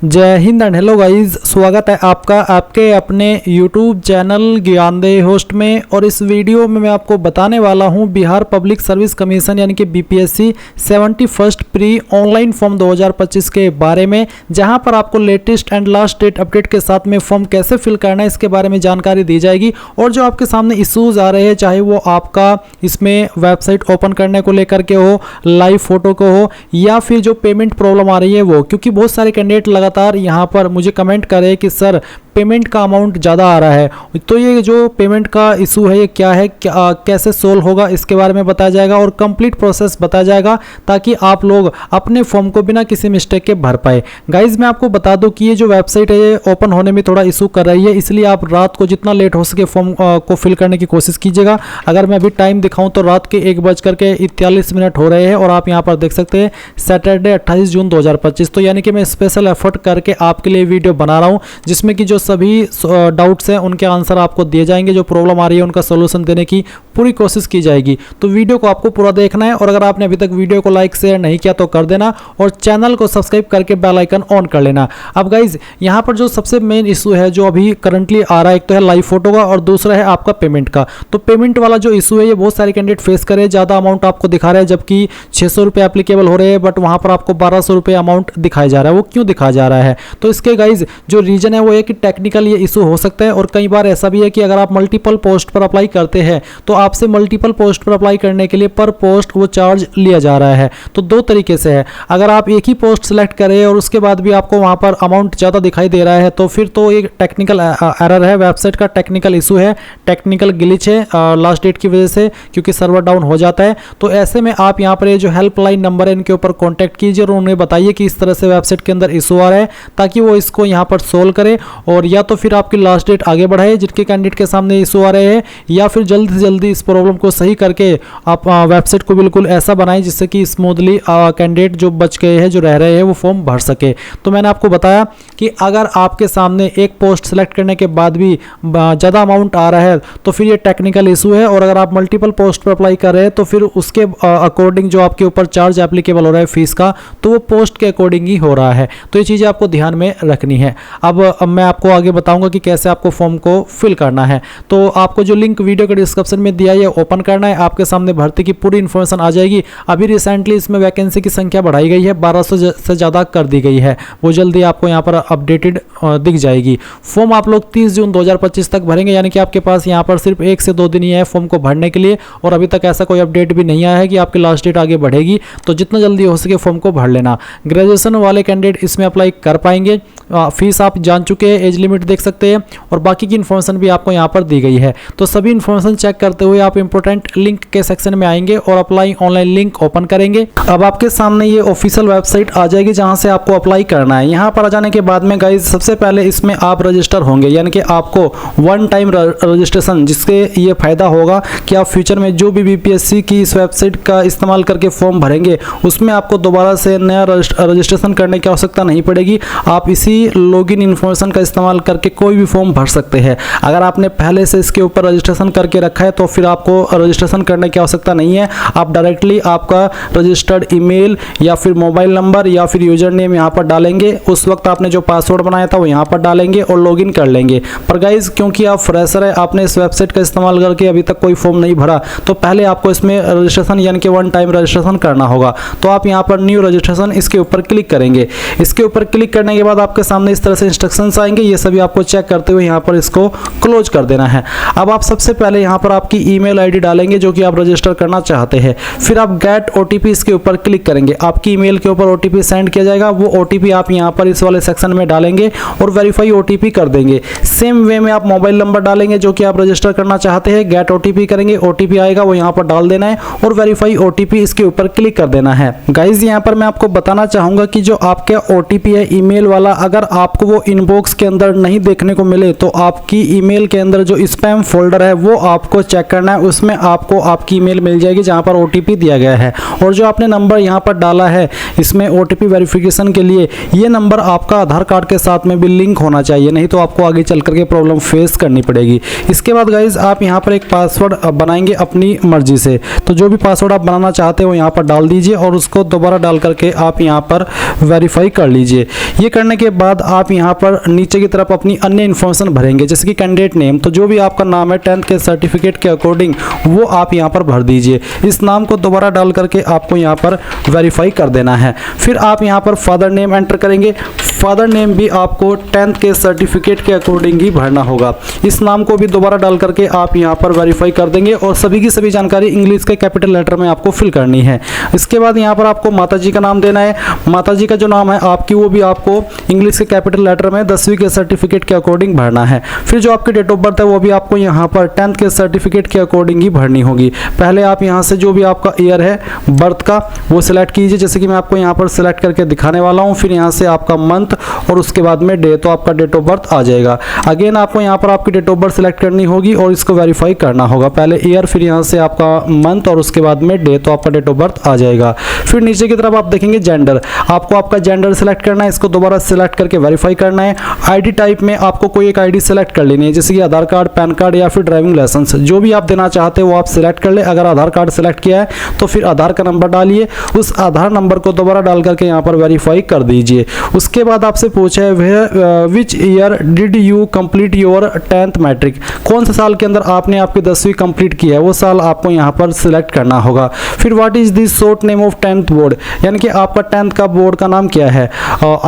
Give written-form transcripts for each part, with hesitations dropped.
जय Hind and hello guys, स्वागत है आपका आपके अपने YouTube चैनल ज्ञानदेह होस्ट में। और इस वीडियो में मैं आपको बताने वाला हूं बिहार पब्लिक सर्विस कमीशन यानी कि BPSC 71st pre online form 2025 के बारे में, जहां पर आपको latest and last date update के साथ में फॉर्म कैसे फिल करना है इसके बारे में जानकारी दी जाएगी। और जो आपके सामने इशूज़ आ रहे हैं, चाहे वो आपका इसमें वेबसाइट ओपन करने को लेकर के हो, लाइव फोटो को हो, या फिर जो पेमेंट प्रॉब्लम आ रही है वो, क्योंकि बहुत सारे कैंडिडेट लगातार यहाँ पर मुझे कमेंट करे कि सर पेमेंट का अमाउंट ज़्यादा आ रहा है, तो ये जो पेमेंट का इशू है ये क्या है, कैसे सोल्व होगा इसके बारे में बताया जाएगा और कंप्लीट प्रोसेस बताया जाएगा, ताकि आप लोग अपने फॉर्म को बिना किसी मिस्टेक के भर पाए। गाइज मैं आपको बता दूं कि ये जो वेबसाइट है ये ओपन होने में थोड़ा इशू कर रही है, इसलिए आप रात को जितना लेट हो सके फॉर्म को फिल करने की कोशिश कीजिएगा। अगर मैं अभी टाइम दिखाऊँ तो रात के 1:41 हो रहे हैं और आप यहाँ पर देख सकते हैं सैटरडे 28 जून 2025। तो यानी कि मैं स्पेशल एफर्ट करके आपके लिए वीडियो बना रहा हूँ, जिसमें कि जो सभी डाउट्स हैं उनके आंसर आपको दिए जाएंगे, जो प्रॉब्लम आ रही है उनका सोल्यूशन देने की पूरी कोशिश की जाएगी। तो वीडियो को आपको पूरा देखना है, और अगर आपने अभी तक वीडियो को लाइक शेयर नहीं किया तो कर देना, और चैनल को सब्सक्राइब करके बेल आइकन ऑन कर लेना। अब गाइज यहाँ पर जो सबसे मेन इशू है जो अभी करंटली आ रहा है, एक तो है लाइव फोटो का और दूसरा है आपका पेमेंट का। तो पेमेंट वाला जो इशू है ये बहुत सारे कैंडिडेट फेस करे, ज़्यादा अमाउंट आपको दिखा रहे हैं, जबकि 600 रुपये एप्लीकेबल हो रहे हैं, बट वहाँ पर आपको 1200 रुपये अमाउंट दिखाया जा रहा है। वो क्यों दिखाया जा रहा है? तो इसके गाइज जो रीजन है वो है कि टेक्निकल ये इशू हो सकता है, और कई बार ऐसा भी है कि अगर आप मल्टीपल पोस्ट पर अप्लाई करते हैं तो आपसे मल्टीपल पोस्ट पर अप्लाई करने के लिए पर पोस्ट वो चार्ज लिया जा रहा है। तो दो तरीके से है, अगर आप एक ही पोस्ट सेलेक्ट करें और उसके बाद भी आपको वहां पर अमाउंट ज़्यादा दिखाई दे रहा है तो फिर तो एक टेक्निकल एरर है, वेबसाइट का टेक्निकल इशू है, टेक्निकल ग्लिच है लास्ट डेट की वजह से, क्योंकि सर्वर डाउन हो जाता है। तो ऐसे में आप यहाँ पर ये जो हेल्पलाइन नंबर है इनके ऊपर कॉन्टैक्ट कीजिए और उन्हें बताइए कि इस तरह से वेबसाइट के अंदर इशू आ रहा है, ताकि वो इसको यहाँ पर सोल्व करे, और या तो फिर आपकी लास्ट डेट आगे बढ़ाए जिनके कैंडिडेट के सामने इशू आ रहे हैं, या फिर जल्द से जल्दी इस प्रॉब्लम को सही करके आप वेबसाइट को बिल्कुल ऐसा बनाएं जिससे कि स्मूथली कैंडिडेट जो बच गए हैं, जो रह रहे हैं, वो फॉर्म भर सके। तो मैंने आपको बताया कि अगर आपके सामने एक पोस्ट सेलेक्ट करने के बाद भी ज़्यादा अमाउंट आ रहा है तो फिर ये टेक्निकल इशू है, और अगर आप मल्टीपल पोस्ट पर अप्लाई कर रहे हैं तो फिर उसके अकॉर्डिंग जो आपके ऊपर चार्ज एप्लीकेबल हो रहा है फीस का, तो वो पोस्ट के अकॉर्डिंग ही हो रहा है। तो ये चीज़ें आपको ध्यान में रखनी है। अब मैं आपको आगे बताऊंगा कि कैसे आपको फॉर्म को फिल करना है। तो आपको जो लिंक वीडियो के डिस्क्रिप्शन में दिया है ओपन करना है, आपके सामने भर्ती की पूरी इन्फॉर्मेशन आ जाएगी। अभी रिसेंटली इसमें वैकेंसी की संख्या बढ़ाई गई है, 1200 से ज़्यादा कर दी गई है, वो जल्दी आपको यहाँ पर अपडेटेड दिख जाएगी। फॉर्म आप लोग 30 जून 2025 तक भरेंगे, यानी कि आपके पास यहाँ पर सिर्फ 1 से 2 दिन ही है फॉर्म को भरने के लिए, और अभी तक ऐसा कोई अपडेट भी नहीं आया है कि आपकी लास्ट डेट आगे बढ़ेगी। तो जितना जल्दी हो सके फॉर्म को भर लेना। ग्रेजुएशन वाले कैंडिडेट इसमें अप्लाई कर पाएंगे। फीस आप जान चुके हैं, एज लिमिट देख सकते हैं, और बाकी की इन्फॉर्मेशन भी आपको यहाँ पर दी गई है। तो सभी इन्फॉर्मेशन चेक करते हुए आप इंपॉर्टेंट लिंक के सेक्शन में आएंगे और अप्लाई ऑनलाइन लिंक ओपन करेंगे। अब आपके सामने ये ऑफिशियल वेबसाइट आ जाएगी जहां से आपको अप्लाई करना है। यहाँ पर आ जाने के बाद में गाइज सबसे पहले इसमें आप रजिस्टर होंगे, यानी कि आपको वन टाइम रजिस्ट्रेशन, जिसके ये फायदा होगा कि आप फ्यूचर में जो भी बीपीएससी की इस वेबसाइट का इस्तेमाल करके फॉर्म भरेंगे उसमें आपको दोबारा से नया रजिस्ट्रेशन करने की आवश्यकता नहीं पड़ेगी। आप इसी लॉगिन इन्फॉर्मेशन का इस्तेमाल करके कोई भी फॉर्म भर सकते हैं। अगर आपने पहले से इसके ऊपर रजिस्ट्रेशन करके रखा है तो फिर आपको रजिस्ट्रेशन करने की आवश्यकता नहीं है। आप डायरेक्टली आपका रजिस्टर्ड ईमेल या फिर मोबाइल नंबर या फिर यूजर नेम यहाँ पर डालेंगे, उस वक्त आपने जो पासवर्ड बनाया था वो यहाँ पर डालेंगे और लॉगिन कर लेंगे। पर गाइज क्योंकि आप फ्रेशर है, आपने इस वेबसाइट का इस्तेमाल करके अभी तक कोई फॉर्म नहीं भरा, तो पहले आपको इसमें रजिस्ट्रेशन यानी कि वन टाइम रजिस्ट्रेशन करना होगा। तो आप यहाँ पर न्यू रजिस्ट्रेशन इसके ऊपर क्लिक करेंगे। इसके ऊपर क्लिक करने के बाद आपके सामने इस तरह से इंस्ट्रक्शंस आएंगे, ये सभी आपको चेक करते हुए यहाँ पर इसको क्लोज कर देना है। अब आप सबसे पहले यहाँ पर आपकी ईमेल आईडी डालेंगे जो कि आप रजिस्टर करना चाहते हैं। फिर आप गेट ओटीपी इसके ऊपर क्लिक करेंगे, आपकी ईमेल के ऊपर ओटीपी सेंड किया जाएगा। वो ओटीपी आप यहाँ पर इस वाले सेक्शन में डालेंगे और वेरीफाई ओटीपी कर देंगे। सेम वे में आप मोबाइल नंबर डालेंगे जो कि आप रजिस्टर करना चाहते हैं, गेट ओटीपी करेंगे, ओटीपी आएगा वो यहाँ पर डाल देना है और वेरीफाई ओटीपी इसके ऊपर क्लिक कर देना है। गाइज यहाँ पर मैं आपको बताना चाहूंगा कि जो आपका ओटीपी है ईमेल वाला, अगर आपको वो इनबॉक्स के अंदर नहीं देखने को मिले तो आपकी ईमेल के अंदर जो स्पैम फोल्डर है वो आपको चेक करना है, उसमें आपको आपकी ईमेल मिल जाएगी जहां पर ओटीपी दिया गया है। और जो आपने नंबर यहां पर डाला है इसमें ओटीपी वेरिफिकेशन के लिए, ये नंबर आपका आधार कार्ड के साथ में भी लिंक होना चाहिए, नहीं तो आपको आगे चल करके प्रॉब्लम फेस करनी पड़ेगी। इसके बाद गाइज आप यहाँ पर एक पासवर्ड बनाएंगे अपनी मर्जी से, तो जो भी पासवर्ड आप बनाना चाहते हो यहाँ पर डाल दीजिए और उसको दोबारा डाल करके आप यहाँ पर वेरीफाई कर लीजिए। ये करने के बाद आप यहाँ पर नीचे की तरफ अपनी अन्य इन्फॉर्मेशन भरेंगे, जैसे कि कैंडिडेट नेम, तो जो भी आपका नाम है 10th के सर्टिफिकेट के अकॉर्डिंग वो आप यहाँ पर भर दीजिए। इस नाम को दोबारा डाल करके आपको यहाँ पर वेरीफाई कर देना है। फिर आप यहाँ पर फादर नेम एंटर करेंगे। फादर नेम भी आपको 10th के सर्टिफिकेट के अकॉर्डिंग ही भरना होगा। इस नाम को भी दोबारा डाल करके आप यहाँ पर वेरीफाई कर देंगे और सभी की सभी जानकारी इंग्लिश के कैपिटल लेटर में आपको फिल करनी है। इसके बाद यहाँ पर आपको माताजी का नाम देना है। माताजी का जो नाम है आपकी वो भी आपको इंग्लिश के कैपिटल लेटर में 10वीं के सर्टिफिकेट के अकॉर्डिंग भरना है। फिर जो आपकी डेट ऑफ बर्थ है वो भी आपको यहाँ पर 10th के सर्टिफिकेट के अकॉर्डिंग ही भरनी होगी। पहले आप यहाँ से जो भी आपका ईयर है बर्थ का वो सिलेक्ट कीजिए, जैसे कि मैं आपको यहाँ पर सिलेक्ट करके दिखाने वाला हूँ। फिर यहाँ से आपका मंथ और उसके बाद में डे, तो आपका डेट ऑफ बर्थ आ जाएगा। अगेन आपको यहाँ पर आपकी डेट ऑफ बर्थ सिलेक्ट करनी होगी और इसको वेरीफाई करना होगा। पहले ईयर, फिर यहाँ से आपका मंथ और उसके बाद में डे, तो आपका डेट ऑफ बर्थ आ जाएगा। फिर नीचे की तरफ आप देखेंगे जेंडर, आपको आपका जेंडर सिलेक्ट करना है, इसको दोबारा सिलेक्ट करके वेरीफाई करना है। आईडी टाइप में आपको कोई एक आईडी सिलेक्ट कर लेनी है, जैसे कि आधार कार्ड, पैन कार्ड या फिर ड्राइविंग लाइसेंस, जो भी आप देना चाहते हो वो आप सिलेक्ट कर ले। अगर आधार कार्ड सिलेक्ट किया है तो फिर आधार का नंबर डालिए, उस आधार नंबर को दोबारा डाल करके यहाँ पर वेरीफाई कर दीजिए। उसके बाद आपसे पूछा है which year did you complete your 10th matric, कौन से साल के अंदर आपने आपकी 10वीं कंप्लीट की है वो साल आपको यहाँ पर सिलेक्ट करना होगा। फिर what is the short name of 10th board, यानी कि आपका 10th का बोर्ड का नाम क्या है।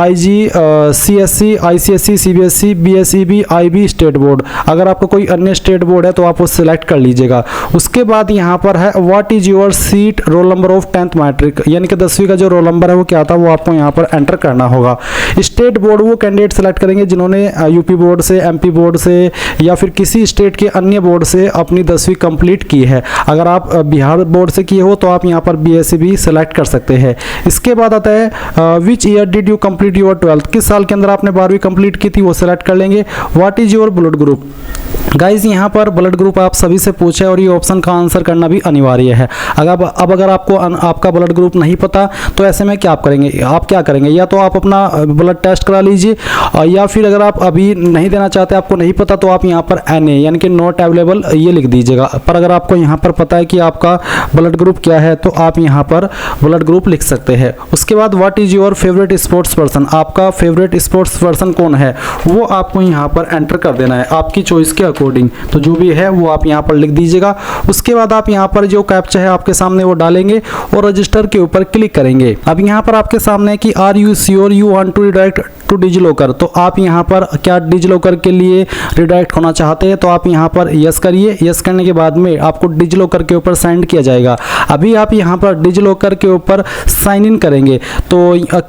IG, CSC, ICSE, CBSE, BSEB, IB state board. अगर आपका कोई अन्य स्टेट बोर्ड है तो आप वो सिलेक्ट कर लीजिएगा। उसके बाद यहाँ पर है what is your seat roll number of 10th matric, यानी कि 10वीं का जो रोल नंबर है वो क्या था वो आपको यहाँ पर एंटर करना होगा। स्टेट बोर्ड वो कैंडिडेट सेलेक्ट करेंगे जिन्होंने यूपी बोर्ड से, MP बोर्ड से या फिर किसी स्टेट के अन्य बोर्ड से अपनी 10वीं कंप्लीट की है। अगर आप बिहार बोर्ड से किए हो तो आप यहाँ पर BSEB सेलेक्ट कर सकते हैं। इसके बाद आता है which year did you complete your 12th, किस साल के अंदर आपने 12वीं कंप्लीट की थी वो सेलेक्ट कर लेंगे। What is your blood group, guys यहाँ पर ब्लड ग्रुप आप सभी से पूछे और ये ऑप्शन का आंसर करना भी अनिवार्य है। अगर आपको आपका ब्लड ग्रुप नहीं पता तो ऐसे में क्या करेंगे, या तो आप अपना ब्लड टेस्ट करा लीजिए, या फिर अगर आप अभी नहीं देना चाहते, आपको नहीं पता, तो आप यहाँ पर NA यानी कि नॉट अवेलेबल ये लिख दीजिएगा। पर अगर आपको यहाँ पर पता है कि आपका ब्लड ग्रुप क्या है तो आप यहाँ पर ब्लड ग्रुप लिख सकते हैं। उसके बाद what is your favourite sports person, आपका फेवरेट स्पोर्ट्स पर्सन कौन है वो आपको यहाँ पर एंटर कर देना है आपकी चॉइस के अकॉर्डिंग, तो जो भी है वो आप यहाँ पर लिख दीजिएगा। उसके बाद आप यहाँ पर जो कैप्चा है आपके सामने वो डालेंगे और रजिस्टर के ऊपर क्लिक करेंगे। अब यहाँ पर आपके सामने है कि are you sure you want to redirect to DigiLocker, तो आप यहाँ पर क्या डिजिलॉकर के लिए रिडायरेक्ट होना चाहते हैं, तो आप यहाँ पर यस करिए। यस करने के बाद में आपको डिजिलॉकर के ऊपर साइन किया जाएगा। अभी आप यहाँ पर डिजिलॉकर के ऊपर साइन इन करेंगे, तो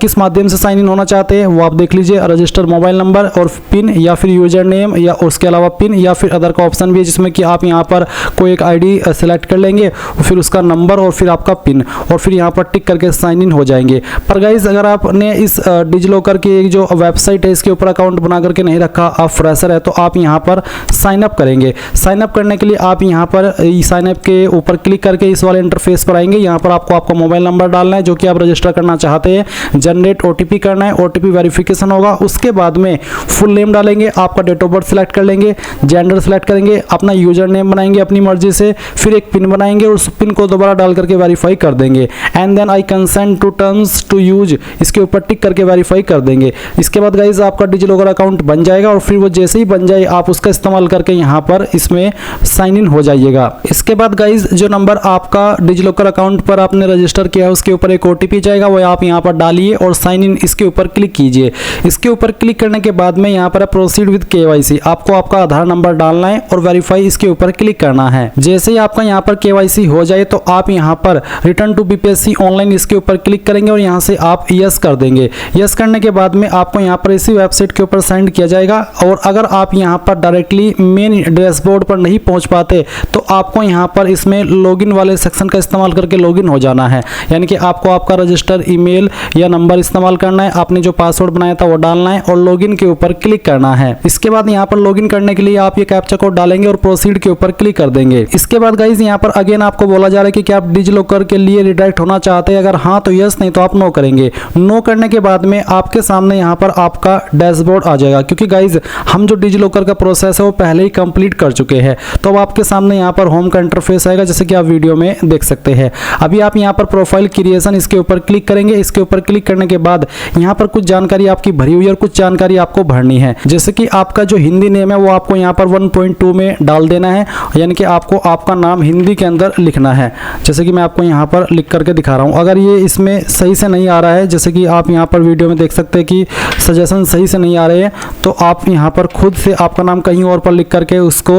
किस माध्यम से साइन इन होना चाहते हैं वो आप देख लीजिए। रजिस्टर मोबाइल नंबर और पिन, या फिर यूजर नेम, या उसके अलावा पिन, या फिर अदर का ऑप्शन भी है जिसमें कि आप यहाँ पर कोई एक आईडी सेलेक्ट कर लेंगे, फिर उसका नंबर और फिर आपका पिन, और फिर यहाँ पर टिक करके साइन इन हो जाएंगे। पर गाइज अगर आपने इस डिजिलॉकर की जो वेबसाइट है इसके ऊपर अकाउंट बना करके नहीं रखा, आप फ्रेशर है, तो आप यहाँ पर साइन अप करेंगे। साइन अप करने के लिए आप यहाँ पर साइन अप के ऊपर क्लिक करके इस वाले इंटरफेस पर आएंगे। यहाँ पर आपको आपका मोबाइल नंबर डालना है जो कि आप रजिस्टर करना चाहते हैं, जनरेट OTP करना है, OTP वेरिफिकेशन होगा। उसके बाद में फुल नेम डालेंगे, आपका डेट ऑफ बर्थ सिलेक्ट कर लेंगे, जेंडर सेलेक्ट करेंगे, अपना यूजर नेम बनाएंगे अपनी मर्जी से, फिर एक पिन बनाएंगे और उस पिन को दोबारा डाल करके वेरीफाई कर देंगे। And then I consent to terms to use, इसके ऊपर टिक करके वेरीफाई कर देंगे। इसके बाद गाइज आपका डिजिलॉकर अकाउंट बन जाएगा और फिर वो जैसे ही बन जाए आप उसका इस्तेमाल करके यहाँ पर इसमें साइन इन हो जाइएगा। इसके बाद गाइज जो नंबर आपका डिजिलॉकर अकाउंट पर आपने रजिस्टर किया है उसके ऊपर एक OTP जाएगा, वो आप यहाँ पर डालिए और साइन इन इसके ऊपर क्लिक कीजिए। इसके ऊपर क्लिक करने के बाद में यहाँ पर प्रोसीड विद KYC, आपको आपका आधार नंबर डालना है और वेरीफाई इसके ऊपर क्लिक करना है। जैसे ही आपका यहाँ पर KYC हो जाए तो आप यहाँ पर रिटर्न टू BPSC ऑनलाइन इसके ऊपर क्लिक करेंगे और यहाँ से आप यस कर देंगे। यस करने के बाद में आपको यहाँ पर इसी वेबसाइट के ऊपर सेंड किया जाएगा। और अगर आप यहाँ पर डायरेक्टली मेन डैशबोर्ड पर नहीं पहुँच पाते तो आपको यहाँ पर इसमें लॉगिन वाले सेक्शन का इस्तेमाल करके लॉगिन हो जाना है, यानी कि आपको आपका रजिस्टर ईमेल या नंबर इस्तेमाल करना है, आपने जो पासवर्ड बनाया था वो डालना है और लॉगिन के ऊपर क्लिक करना है। इसके बाद यहाँ पर लॉगिन करने के लिए आप ये कैप्चा कोड डालेंगे और प्रोसीड के ऊपर क्लिक कर देंगे। इसके बाद गाइज यहाँ पर अगेन आपको बोला जा रहा है कि क्या आप डिजिलॉकर के लिए रिडायरेक्ट होना चाहते हैं, अगर हाँ तो यस, नहीं तो आप नो करेंगे। नो करने के बाद में आपके सामने यहाँ पर आपका डैशबोर्ड आ जाएगा, क्योंकि गाइज हम जो डिजिलॉकर का प्रोसेस है वो पहले ही कंप्लीट कर चुके हैं। तो अब आपके सामने यहाँ पर होम का इंटरफेस आएगा, जैसे कि आप वीडियो में देख सकते हैं। अभी आप यहाँ पर प्रोफाइल क्रिएशन इसके ऊपर क्लिक करेंगे। इसके ऊपर क्लिक करने के बाद यहाँ पर कुछ जानकारी आपकी भरी हुई है और कुछ जानकारी आपको भरनी है। जैसे कि आपका जो हिंदी नेम है वो आपको यहाँ पर 1.2 में डाल देना है, यानी कि आपको आपका नाम हिंदी के अंदर लिखना है। जैसे कि मैं आपको यहाँ पर लिख करके दिखा रहा हूँ। अगर ये इसमें सही से नहीं आ रहा है, जैसे कि आप यहाँ पर वीडियो में देख सकते हैं कि सजेशन सही से नहीं आ रहे हैं, तो आप यहाँ पर खुद से आपका नाम कहीं और पर लिख करके उसको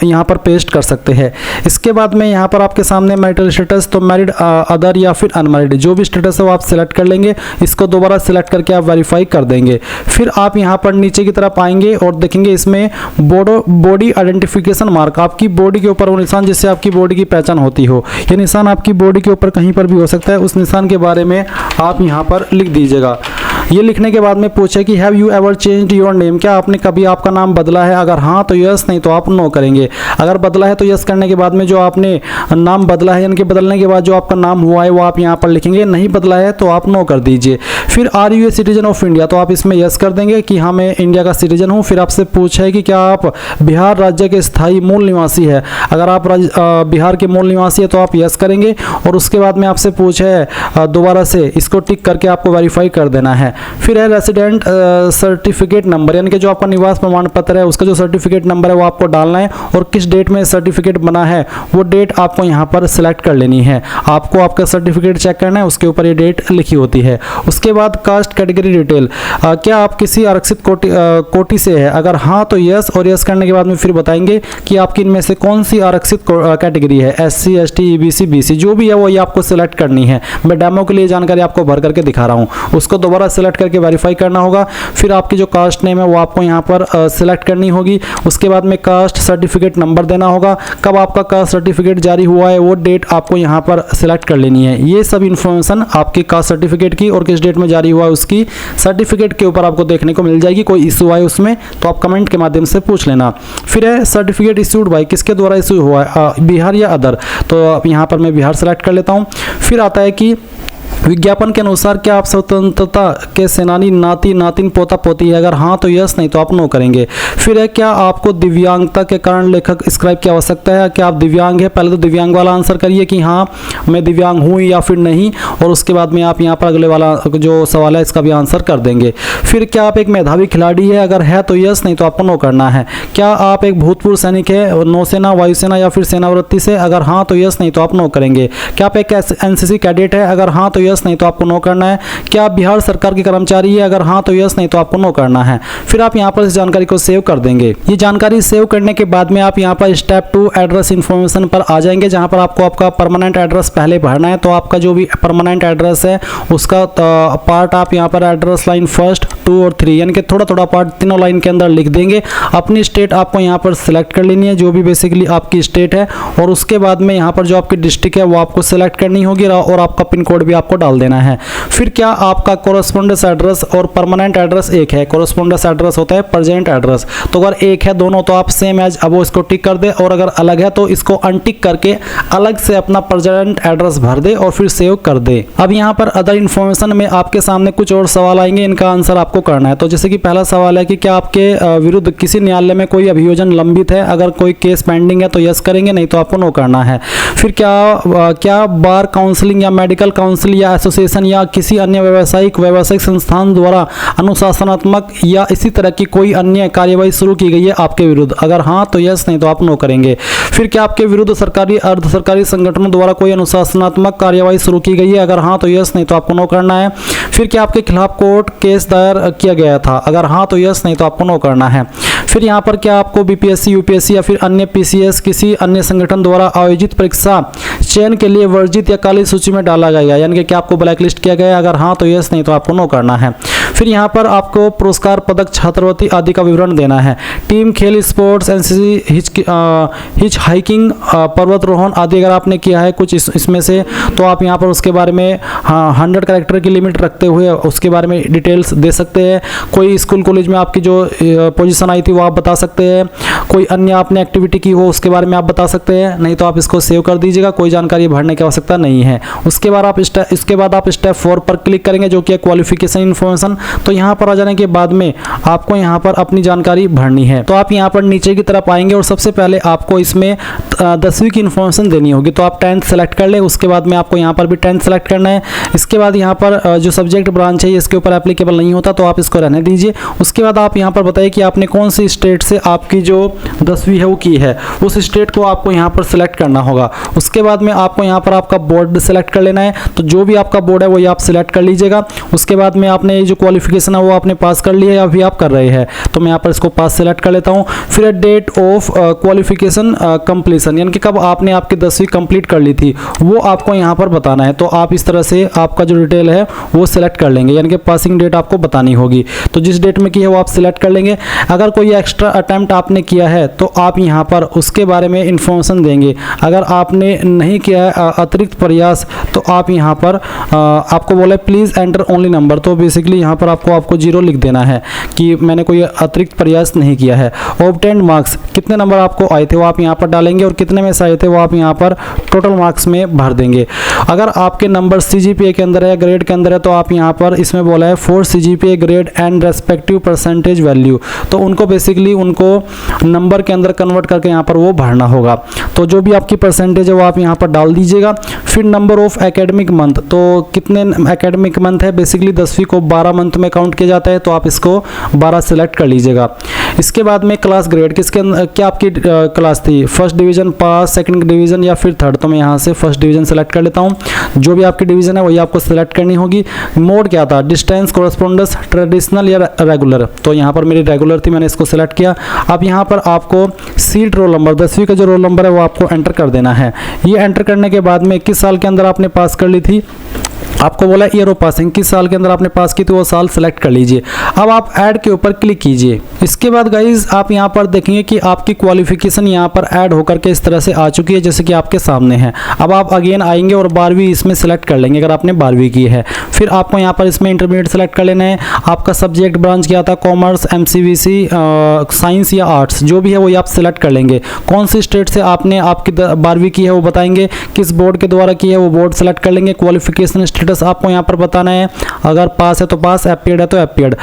यहाँ पर पेस्ट कर सकते हैं। इसके बाद में यहाँ पर आपके सामने मैरिटल स्टेटस, तो मैरिड, अदर या फिर अनमैरिड, जो भी स्टेटस है वो आप सिलेक्ट कर लेंगे। इसको दोबारा सिलेक्ट करके आप वेरीफाई कर देंगे। फिर आप यहाँ पर नीचे की तरफ आएंगे और देखेंगे इसमें बॉडी आइडेंटिफिकेशन मार्क, आपकी बॉडी के ऊपर वो निशान जिससे आपकी बॉडी की पहचान होती हो। ये निशान आपकी बॉडी के ऊपर कहीं पर भी हो सकता है, उस निशान के बारे में आप यहाँ पर लिख दीजिएगा। ये लिखने के बाद में पूछे कि have you ever changed your name, क्या आपने कभी आपका नाम बदला है, अगर हाँ तो यस, नहीं तो आप नो करेंगे। अगर बदला है तो यस करने के बाद में जो आपने नाम बदला है, यानी कि बदलने के बाद जो आपका नाम हुआ है वो आप यहाँ पर लिखेंगे। नहीं बदला है तो आप नो कर दीजिए। फिर are you a citizen of India, तो आप इसमें यस कर देंगे कि हाँ मैं इंडिया का सिटीजन हूँ। फिर आपसे पूछा है कि क्या आप बिहार राज्य के स्थायी मूल निवासी है, अगर आप बिहार के मूल निवासी है तो आप यस करेंगे। और उसके बाद में आपसे पूछा है दोबारा से, इसको टिक करके आपको वेरीफाई कर देना है। फिर है रेसिडेंट सर्टिफिकेट नंबर, यानी कि जो आपका निवास प्रमाण पत्र है उसका जो सर्टिफिकेट नंबर है वो आपको डालना है, और किस डेट में सर्टिफिकेट बना है वो डेट आपको यहाँ पर सिलेक्ट कर लेनी है। आपको आपका सर्टिफिकेट चेक करना है, उसके ऊपर ये डेट लिखी होती है। उसके बाद कास्ट कैटेगरी डिटेल, क्या आप किसी आरक्षित कोटि से है, अगर हाँ तो यस, और यस करने के बाद में फिर बताएंगे कि आपकी इनमें से कौन सी आरक्षित कैटेगरी है, SC ST EBC BC जो भी है वो ये आपको सिलेक्ट करनी है। मैं डेमो के लिए जानकारी आपको भर करके दिखा रहा हूँ, उसको दोबारा सिलेक्ट करके वेरीफाई करना होगा। फिर आपकी जो कास्ट नेम है वो आपको यहाँ पर सिलेक्ट करनी होगी। उसके बाद में कास्ट सर्टिफिकेट नंबर देना होगा, कब आपका कास्ट सर्टिफिकेट जारी हुआ है वो डेट आपको यहाँ पर सिलेक्ट कर लेनी है। ये सब इन्फॉर्मेशन आपकी कास्ट सर्टिफिकेट की और किस डेट में जारी हुआ है उसकी सर्टिफिकेट के ऊपर आपको देखने को मिल जाएगी। कोई इशू आए उसमें तो आप कमेंट के माध्यम से पूछ लेना। फिर है सर्टिफिकेट इशूड बाय, किसके द्वारा इशू हुआ है, बिहार या अदर, तो यहाँ पर मैं बिहार सेलेक्ट कर लेता हूँ। फिर आता है कि विज्ञापन के अनुसार क्या आप स्वतंत्रता के सेनानी नाती नातिन पोता पोती है, अगर हाँ तो यस, नहीं तो आप नो करेंगे। फिर है क्या आपको दिव्यांगता के कारण लेखक स्क्राइब की आवश्यकता है, क्या आप दिव्यांग है, पहले तो दिव्यांग वाला आंसर करिए कि हाँ मैं दिव्यांग हूँ या फिर नहीं, और उसके बाद में आप यहाँ पर अगले वाला जो सवाल है इसका भी आंसर कर देंगे। फिर क्या आप एक मेधावी खिलाड़ी है, अगर है तो यस, नहीं तो आपको नो करना है। क्या आप एक भूतपूर्व सैनिक है, नौसेना, वायुसेना या फिर सेनावृत्ति से, अगर हाँ तो यस, नहीं तो आप नो करेंगे। क्या आप एक NCC कैडेट है, अगर हाँ तो यस, नहीं तो आपको नो करना है। क्या आप बिहार सरकार के कर्मचारी है, अगर हाँ तो यस, नहीं तो आपको नो करना है। फिर आप यहाँ पर इस जानकारी को सेव कर देंगे। ये जानकारी सेव करने के बाद में आप यहाँ पर स्टेप 2 एड्रेस इन्फॉर्मेशन पर आ जाएंगे, जहाँ पर आपको आपका परमानेंट एड्रेस पहले भरना है। तो आपका जो भी परमानेंट एड्रेस है उसका पार्ट आप यहाँ पर एड्रेस लाइन 1, 2 और 3 यानी कि थोड़ा थोड़ा पार्ट तीनों लाइन के अंदर लिख देंगे। अपनी स्टेट आपको यहाँ पर सिलेक्ट कर लेनी है, जो भी बेसिकली आपकी स्टेट है, और उसके बाद में यहाँ पर जो आपकी डिस्ट्रिक्ट है वो आपको सिलेक्ट करनी होगी, और आपका पिन कोड भी आपको डाल देना है। फिर क्या आपका कोरेस्पोंडेंस एड्रेस और परमानेंट एड्रेस एक है, कोरेस्पोंडेंस एड्रेस होता है प्रेजेंट एड्रेस, तो अगर एक है दोनों तो आप सेम एज अब इसको टिक कर दे, और अगर अलग है तो इसको अनटिक करके अलग से अपना प्रेजेंट एड्रेस भर दे और फिर सेव कर दे। अब यहाँ पर अदर इन्फॉर्मेशन में आपके सामने कुछ और सवाल आएंगे, इनका आंसर आपको करना है। तो जैसे कि पहला सवाल है कि क्या आपके विरुद्ध किसी न्यायालय में कोई अभियोजन लंबित है, अगर कोई केस पेंडिंग है तो यस करेंगे, नहीं तो आपको नो करना है। फिर क्या बार काउंसिलिंग या मेडिकल काउंसिल या एसोसिएशन या किसी अन्य व्यावसायिक संस्थान द्वारा अनुशासनात्मक या इसी तरह की कोई अन्य कार्यवाही शुरू की गई है आपके विरुद्ध, अगर हाँ तो यस, नहीं तो आप नो करेंगे। फिर क्या आपके विरुद्ध सरकारी अर्ध सरकारी संगठनों द्वारा कोई अनुशासनात्मक कार्यवाही शुरू की गई है, अगर हाँ तो यस, नहीं तो आपको नो करना है। फिर क्या आपके खिलाफ कोर्ट केस दायर किया गया था, अगर हाँ तो यस, नहीं तो आपको नो करना है। फिर यहाँ पर क्या आपको BPSC UPSC या फिर अन्य PCS किसी अन्य संगठन द्वारा आयोजित परीक्षा चयन के लिए वर्जित या काली सूची में डाला गया, यानी कि क्या आपको ब्लैक लिस्ट किया गया, अगर हाँ तो यस, नहीं तो आपको नो करना है। फिर यहाँ पर आपको पुरस्कार पदक छात्रवृत्ति आदि का विवरण देना है। टीम खेल स्पोर्ट्स NCC हिच हाइकिंग पर्वतारोहण आदि अगर आपने किया है कुछ इसमें से तो आप यहाँ पर उसके बारे में 100 कैरेक्टर की लिमिट रखते हुए उसके बारे में डिटेल्स दे सकते हैं। कोई स्कूल कॉलेज में आपकी जो पोजीशन आई थी वो आप बता सकते हैं। कोई अन्य आपने एक्टिविटी की हो उसके बारे में आप बता सकते हैं, नहीं तो आप इसको सेव कर दीजिएगा, कोई जानकारी भरने की आवश्यकता नहीं है। उसके बाद आप स्टेप 4 पर क्लिक करेंगे जो कि है क्वालिफिकेशन इन्फॉर्मेशन। तो यहाँ पर आ जाने के बाद में आपको यहाँ पर अपनी जानकारी भरनी है। तो आप यहाँ पर नीचे की तरफ आएंगे और सबसे पहले आपको इसमें 10वीं की इन्फॉर्मेशन देनी होगी। तो आप 10th सेलेक्ट कर ले, उसके बाद में आपको यहाँ पर भी 10th सेलेक्ट करना है। इसके बाद यहाँ पर जो सब्जेक्ट ब्रांच है इसके ऊपर एप्लीकेबल नहीं होता, तो आप इसको रहने दीजिए। उसके बाद आप यहाँ पर बताइए कि आपने कौन सी स्टेट से आपकी जो 10वीं है वो की है, उस स्टेट को आपको यहाँ पर सिलेक्ट करना होगा। उसके बाद में आपको यहाँ पर आपका बोर्ड सेलेक्ट कर लेना है। तो जो भी आपका बोर्ड है वही आप सिलेक्ट कर लीजिएगा। उसके बाद में आपने जो क्वालिफिकेशन है वो आपने पास कर लिया है या अभी आप कर रहे हैं, तो मैं यहाँ पर इसको पास सेलेक्ट कर लेता हूँ। फिर डेट ऑफ क्वालिफिकेशन कंप्लीशन, यानी कि कब आपने आपकी 10वीं कंप्लीट कर ली थी वो आपको यहाँ पर बताना है। तो आप इस तरह से आपका जो डिटेल है वो सिलेक्ट कर लेंगे, यानी कि पासिंग डेट आपको बतानी होगी। तो जिस डेट में की है वो आप सिलेक्ट कर लेंगे। अगर कोई एक्स्ट्रा अटेम्प्ट आपने किया है तो आप यहाँ पर उसके बारे में इंफॉर्मेशन देंगे। अगर आपने नहीं किया है अतिरिक्त प्रयास तो आप यहाँ पर आपको बोला प्लीज़ एंटर ओनली नंबर, तो बेसिकली यहाँ पर आपको 0 लिख देना है कि मैंने कोई अतिरिक्त प्रयास नहीं किया है। ऑब्टेन्ड मार्क्स, कितने नंबर आपको आए थे वो आप यहाँ पर डालेंगे और कितने में से आए थे वो आप यहाँ पर टोटल मार्क्स में भर देंगे। अगर आपके नंबर CGPA के अंदर है, ग्रेड के अंदर है, तो आप यहाँ पर इसमें बोला है for CGPA grade and respective percentage value, तो उनको बेसिकली उनको नंबर के अंदर कन्वर्ट करके यहाँ पर वो भरना होगा। तो जो भी आपकी परसेंटेज है वो आप यहाँ पर डाल दीजिएगा। फिर नंबर ऑफ एकेडमिक मंथ, तो कितने एकेडमिक मंथ है, बेसिकली 10वीं को 12 मंथ में काउंट किया जाता है, तो आप इसको 12 सेलेक्ट कर लीजिएगा। इसके बाद में क्लास ग्रेड, किसके क्या आपकी क्लास थी, फर्स्ट डिवीज़न पास, सेकंड डिवीज़न या फिर थर्ड, तो मैं यहाँ से फर्स्ट डिवीज़न सेलेक्ट कर लेता हूँ। जो भी आपकी डिवीज़न है वही आपको सेलेक्ट करनी होगी। मोड क्या था, डिस्टेंस, कोरेस्पोंडेंस, ट्रेडिशनल या रेगुलर, तो यहाँ पर मेरी रेगुलर थी, मैंने इसको सेलेक्ट किया। अब यहाँ पर आपको सीट रोल नंबर, 10वीं का जो रोल नंबर है वो आपको एंटर कर देना है। ये एंटर करने के बाद में किस साल के अंदर आपने पास कर ली थी, आपको बोला ईयर ऑफ पासिंग, किस साल के अंदर आपने पास की थी वो साल सेलेक्ट कर लीजिए। अब आप ऐड के ऊपर क्लिक कीजिए। इसके बाद गाइज आप यहाँ पर देखेंगे कि आपकी क्वालिफिकेशन यहाँ पर ऐड होकर के इस तरह से आ चुकी है जैसे कि आपके सामने है। अब आप अगेन आएंगे और 12वीं इसमें सेलेक्ट कर लेंगे अगर आपने 12वीं की है। फिर आपको यहाँ पर इसमें इंटरमीडिएट सेलेक्ट कर लेना है। आपका सब्जेक्ट ब्रांच क्या था, कॉमर्स, MCVC, साइंस या आर्ट्स, जो भी है वही आप सिलेक्ट कर लेंगे। कौन सी स्टेट से आपने आपकी 12वीं की है वो बताएंगे, किस बोर्ड के द्वारा की है वो बोर्ड सेलेक्ट कर लेंगे। क्वालिफिकेशन स्टेटस आपको यहाँ पर बताना है, अगर पास है तो पास, एपीएड है तो एपीएड।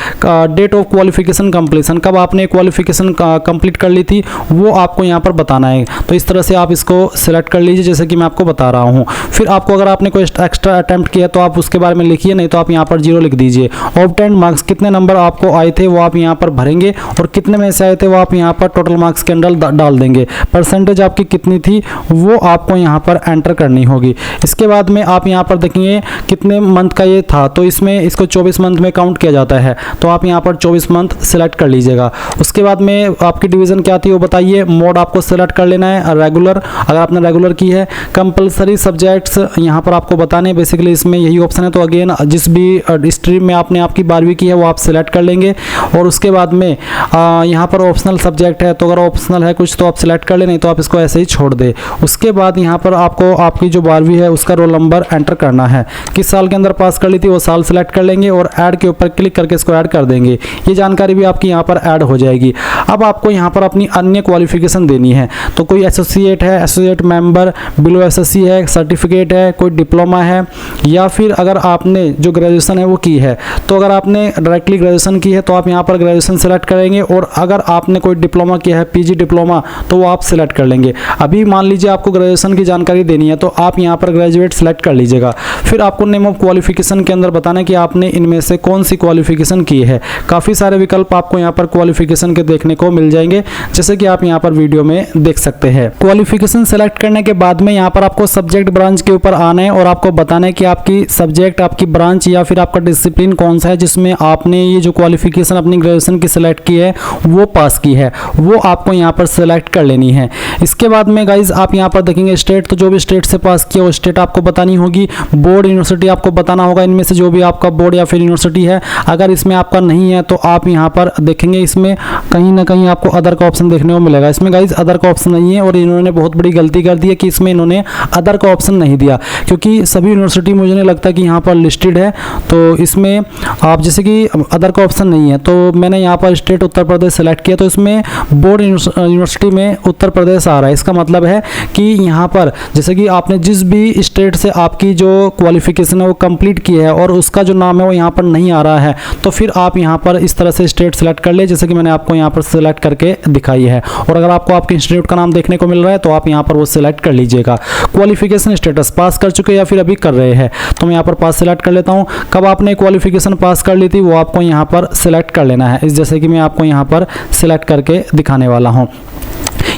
डेट ऑफ क्वालिफिकेशन कंप्लीशन, कब आपने क्वालिफिकेशन कंप्लीट कर ली थी वो आपको यहाँ पर बताना है। तो इस तरह से आप इसको सिलेक्ट कर लीजिए जैसे कि मैं आपको बता रहा हूँ। फिर आपको अगर आपने कोई एक्स्ट्रा अटेम्प्ट किया तो आप उसके बारे में लिखिए, नहीं तो आप यहाँ पर 0 लिख दीजिए। ऑब्टेन्ड मार्क्स, कितने नंबर आपको आए थे वो आप यहाँ पर भरेंगे और कितने में से आए थे वो आप यहाँ पर टोटल मार्क्स के अंदर डाल देंगे। परसेंटेज आपकी कितनी थी वो आपको यहाँ पर एंटर करनी होगी। इसके बाद में आप यहाँ पर देखेंगे कितने मंथ का ये था, तो इसमें इसको 24 मंथ में काउंट किया जाता है, तो आप यहाँ पर 24 मंथ सेलेक्ट कर लीजिएगा। उसके बाद में आपकी डिवीज़न क्या थी वो बताइए। मोड आपको सेलेक्ट कर लेना है रेगुलर, अगर आपने रेगुलर की है। कंपलसरी सब्जेक्ट्स यहाँ पर आपको बताने, बेसिकली इसमें यही ऑप्शन है। तो अगेन जिस भी स्ट्रीम में आपने आपकी 12वीं की है वो आप सिलेक्ट कर लेंगे। और उसके बाद में यहाँ पर ऑप्शनल सब्जेक्ट है, तो अगर ऑप्शनल है कुछ तो आप सिलेक्ट कर ले, नहीं तो आप इसको ऐसे ही छोड़ दे। उसके बाद यहाँ पर आपको आपकी जो 12वीं है उसका रोल नंबर एंटर करना है, किस साल के अंदर पास कर ली थी वो साल सेलेक्ट कर लेंगे और ऐड के ऊपर क्लिक करके इसको ऐड कर देंगे। ये जानकारी भी आपकी यहाँ पर ऐड हो जाएगी। अब आपको यहाँ पर अपनी अन्य क्वालिफिकेशन देनी है, तो कोई एसोसिएट है, एसोसिएट मेंबर, बिलो एसएससी है, सर्टिफिकेट है, कोई डिप्लोमा है, या फिर अगर आपने जो ग्रेजुएशन है वो की है, तो अगर आपने डायरेक्टली ग्रेजुएशन की है तो आप यहाँ पर ग्रेजुएशन सेलेक्ट करेंगे। और अगर आपने कोई डिप्लोमा किया है, PG डिप्लोमा, तो वो आप सिलेक्ट कर लेंगे। अभी मान लीजिए आपको ग्रेजुएशन की जानकारी देनी है तो आप यहाँ पर ग्रेजुएट सेलेक्ट कर लीजिएगा। फिर आपको नेम ऑफ क्वालिफिकेशन के अंदर बताना है कि आपने इनमें से कौन सी क्वालिफिकेशन की है। काफ़ी सारे विकल्प आपको यहाँ पर क्वालिफिकेशन के देखने को मिल जाएंगे, जैसे कि आप यहाँ पर वीडियो में देख सकते हैं। क्वालिफिकेशन सेलेक्ट करने के बाद में यहाँ पर आपको सब्जेक्ट ब्रांच के ऊपर आना है और आपको बताना है कि आपकी सब्जेक्ट, आपकी ब्रांच या फिर आपका डिसिप्लिन कौन सा है जिसमें आपने ये जो क्वालिफिकेशन अपनी ग्रेजुएशन की सिलेक्ट की है वो पास की है, वो आपको यहाँ पर सेलेक्ट कर लेनी है। इसके बाद में गाइज आप यहाँ पर देखेंगे स्टेट, तो जो भी स्टेट से पास किया वो स्टेट आपको बतानी होगी। बोर्ड यूनिवर्सिटी आपको बताना होगा, इनमें से जो भी आपका बोर्ड या फिर यूनिवर्सिटी है। अगर इसमें आपका नहीं है तो आप यहाँ पर देखेंगे इसमें कहीं ना कहीं आपको अदर का ऑप्शन देखने को मिलेगा। इसमें गाइज अदर का ऑप्शन नहीं है और इन्होंने बहुत बड़ी गलती कर दी है कि इसमें इन्होंने अदर का ऑप्शन नहीं दिया, क्योंकि सभी यूनिवर्सिटी मुझे नहीं लगता कि यहाँ पर लिस्टेड है। तो इसमें आप जैसे कि अदर का ऑप्शन नहीं है, तो मैंने यहाँ पर स्टेट उत्तर प्रदेश सेलेक्ट किया, तो इसमें बोर्ड यूनिवर्सिटी में उत्तर प्रदेश आ रहा है। इसका मतलब है कि यहाँ पर जैसे कि आपने जिस भी स्टेट से आपकी जो क्वालिफिकेशन है वो कंप्लीट की है और उसका जो नाम है वो यहाँ पर नहीं आ रहा है, तो फिर आप यहाँ पर इस तरह से स्टेट सेलेक्ट कर ले, जैसे कि मैंने आपको यहाँ पर सेलेक्ट करके दिखाई है। और अगर आपको आपके इंस्टीट्यूट का नाम देखने को मिल रहा है तो आप यहाँ पर वो सिलेक्ट कर लीजिएगा। क्वालिफिकेशन स्टेटस पास कर चुके या फिर अभी कर रहे हैं, तो मैं यहाँ पर पास सेलेक्ट कर लेता हूँ। कब आपने क्वालिफिकेशन पास कर ली थी वो आपको यहाँ पर सिलेक्ट कर लेना है, इस जैसे कि मैं आपको यहाँ पर सिलेक्ट करके दिखाने वाला हूँ।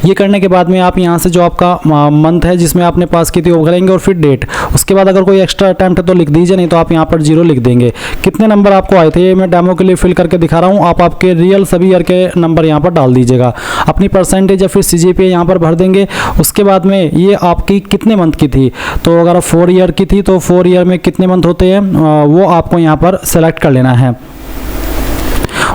ये करने के बाद में आप यहाँ से जो आपका मंथ है जिसमें आपने पास की थी वो करेंगे और फिर डेट। उसके बाद अगर कोई एक्स्ट्रा अटैम्प्ट है तो लिख दीजिए, नहीं तो आप यहाँ पर 0 लिख देंगे। कितने नंबर आपको आए थे ये मैं डेमो के लिए फिल करके दिखा रहा हूँ, आप आपके रियल सभी ईयर के नंबर यहाँ पर डाल दीजिएगा। अपनी परसेंटेज या फिर CGPA यहाँ पर भर देंगे। उसके बाद में ये आपकी कितने मंथ की थी, तो अगर 4 ईयर की थी तो 4 ईयर में कितने मंथ होते हैं वो आपको यहाँ पर सेलेक्ट कर लेना है।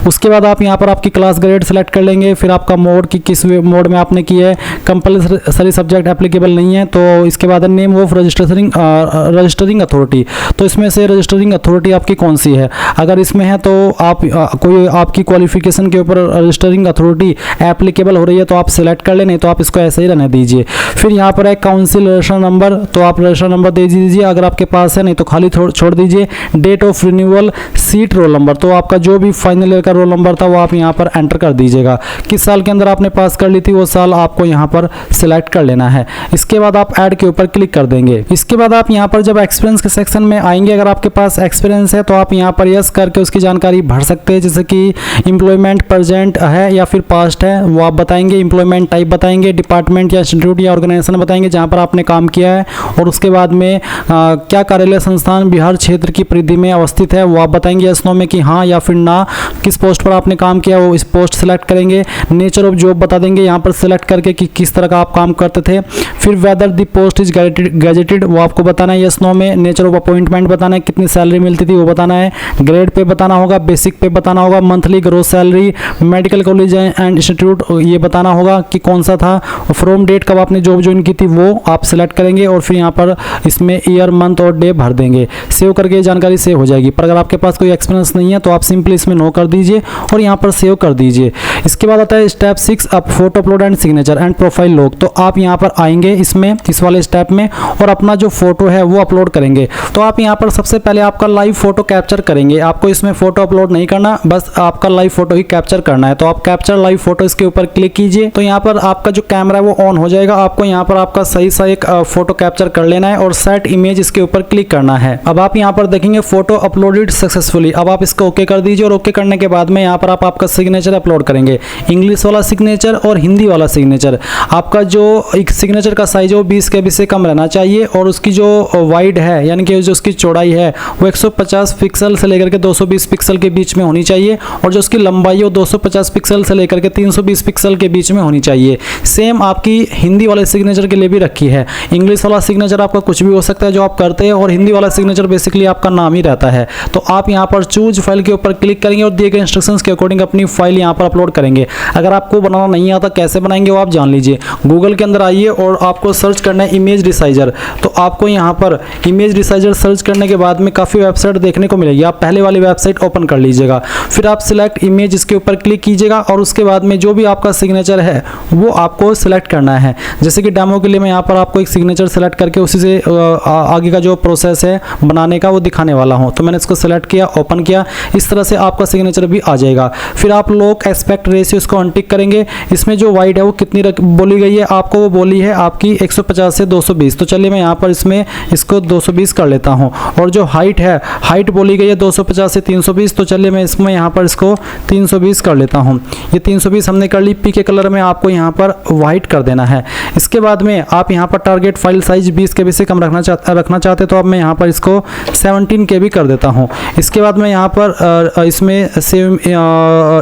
उसके बाद आप यहाँ पर आपकी क्लास ग्रेड सेलेक्ट कर लेंगे, फिर आपका मोड की किस मोड में आपने की है। कंपलसरी सब्जेक्ट एप्लीकेबल नहीं है, तो इसके बाद नेम ऑफ रजिस्टरिंग अथॉरिटी, तो इसमें से रजिस्टरिंग अथॉरिटी आपकी कौन सी है। अगर इसमें है तो आप कोई आपकी क्वालिफिकेशन के ऊपर रजिस्टरिंग अथॉरिटी एप्लीकेबल हो रही है तो आप सेलेक्ट कर लें, नहीं तो आप इसको ऐसे ही रहने दीजिए। फिर यहाँ पर है काउंसिल रजिस्टर नंबर, तो आप रजिस्टर नंबर दे दीजिए अगर आपके पास है, नहीं तो खाली छोड़ दीजिए। Date of renewal, seat roll number, तो आपका जो भी फाइनल ईयर का रोल नंबर था वो आप यहाँ पर एंटर कर दीजिएगा। किस साल के अंदर आपने पास कर ली थी वो साल आपको यहाँ पर सिलेक्ट कर लेना है। इसके बाद आप ऐड के ऊपर क्लिक कर देंगे। इसके बाद आप यहाँ पर जब एक्सपीरियंस के सेक्शन में आएंगे, अगर आपके पास एक्सपीरियंस है तो आप यहाँ पर यस करके उसकी जानकारी भर सकते हैं, जैसे कि एम्प्लॉयमेंट प्रेजेंट है या फिर पास्ट है वो आप बताएंगे। एम्प्लॉयमेंट टाइप बताएंगे, डिपार्टमेंट या इंस्टीट्यूट या ऑर्गेनाइजेशन बताएंगे जहाँ पर आपने काम किया है, और उसके बाद में क्या कार्यालय संस्थान बिहार क्षेत्र की परिधि में अवस्थित है वो आप बताएंगे यस नो में कि हाँ या फिर ना। किस पोस्ट पर आपने काम किया वो इस पोस्ट सेलेक्ट करेंगे। नेचर ऑफ जॉब बता देंगे यहाँ पर सेलेक्ट करके कि किस तरह का आप काम करते थे। फिर weather the post is gazetted वो आपको बताना है यस नो में। नेचर ऑफ अपॉइंटमेंट बताना है, कितनी सैलरी मिलती थी वो बताना है। ग्रेड पे बताना होगा, बेसिक पे बताना होगा, monthly gross salary, medical college and institute ये बताना होगा कि कौन सा था। फ्रॉम डेट कब आपने जॉब ज्वाइन की थी वो आप सिलेक्ट करेंगे और फिर यहाँ पर इसमें ईयर मंथ और डे भर देंगे। सेव करके जानकारी सेव हो जाएगी। पर अगर आपके पास कोई एक्सपीरियंस नहीं है तो आप सिंपली इसमें नो कर दीजिए और यहाँ पर सेव कर दीजिए। इसके बाद आता है स्टेप 6 अब photo upload and signature and profile log. तो आप यहाँ पर आएंगे इसमें इस वाले स्टेप में और अपना जो फोटो है वो अपलोड करेंगे। तो आप यहाँ पर सबसे पहले आपका लाइव फोटो कैप्चर करेंगे। आपको इसमें फोटो अपलोड नहीं करना, बस आपका लाइव फोटो ही कैप्चर करना है। तो आप कैप्चर लाइव फोटो इसके ऊपर क्लिक कीजिए, तो यहाँ पर आपका जो कैमरा है वो ऑन हो जाएगा। आपको यहाँ पर आपका सही सा एक फोटो कैप्चर कर लेना है और सेट इमेज इसके ऊपर क्लिक करना है। अब आप यहाँ पर देखेंगे फोटो अपलोडेड सक्सेसफुली। अब आप इसको ओके कर दीजिए और ओके करने के बाद में यहाँ पर आप आपका सिग्नेचर अपलोड करेंगे। इंग्लिश वाला सिग्नेचर और हिंदी वाला सिग्नेचर। आपका जो एक सिग्नेचर का साइज है वो 20 KB से कम रहना चाहिए और उसकी जो वाइड है यानी कि जो उसकी चौड़ाई है वो 150 पिक्सल से लेकर के 220 पिक्सल के बीच में होनी चाहिए और जो उसकी लंबाई है वो 250 पिक्सल से लेकर के 320 पिक्सल के बीच में होनी चाहिए। सेम आपकी हिंदी वाले सिग्नेचर के लिए भी रखी है। इंग्लिश वाला सिग्नेचर आपका कुछ भी हो सकता है जो आप करते हैं और हिंदी वाला सिग्नेचर बेसिकली आपका नाम ही रहता है। तो आप यहाँ पर चूज फाइल के ऊपर क्लिक करेंगे और दिए गए इंस्ट्रक्शंस के अकॉर्डिंग अपनी फाइल यहाँ पर अपलोड करेंगे। अगर आपको बनाना नहीं आता कैसे बनाएंगे वो आप जान लीजिए। गूगल के अंदर आइए और आपको सर्च करना है इमेज रिसाइजर। तो आपको यहाँ पर इमेज रिसाइजर सर्च करने के बाद में काफ़ी वेबसाइट देखने को मिलेगी। आप पहले वाली वेबसाइट ओपन कर लीजिएगा, फिर आप सिलेक्ट इमेज इसके ऊपर क्लिक कीजिएगा और उसके बाद में जो भी आपका सिग्नेचर है वो आपको सिलेक्ट करना है। जैसे कि डेमो के लिए मैं यहाँ पर आपको एक सिग्नेचर सेलेक्ट करके उसी से आगे का जो प्रोसेस है बनाने का वो दिखाने वाला हूँ। तो मैंने इसको सेलेक्ट किया, ओपन किया, इस तरह से आपका सिग्नेचर भी आ जाएगा। फिर आप लोग एस्पेक्ट रेशियो इसको अनटिक करेंगे। इसमें जो वाइड है वो कितनी बोली गई है आपको, वो बोली है आपकी 150 से 220। तो चलिए मैं यहाँ पर इसमें इसको 220 कर लेता हूँ। और जो हाइट है, हाइट बोली गई है 250 से 320। तो चलिए मैं इसमें यहाँ पर इसको 320 कर लेता हूँ। ये 320 हमने कर ली। पी के कलर में आपको यहाँ पर वाइट कर देना है। इसके बाद में आप यहाँ पर टारगेट फाइल साइज 20 KB से कम रखना चाहते तो अब मैं यहाँ पर इसको 17 KB कर देता हूँ। इसके बाद मैं यहाँ पर इसमें सेव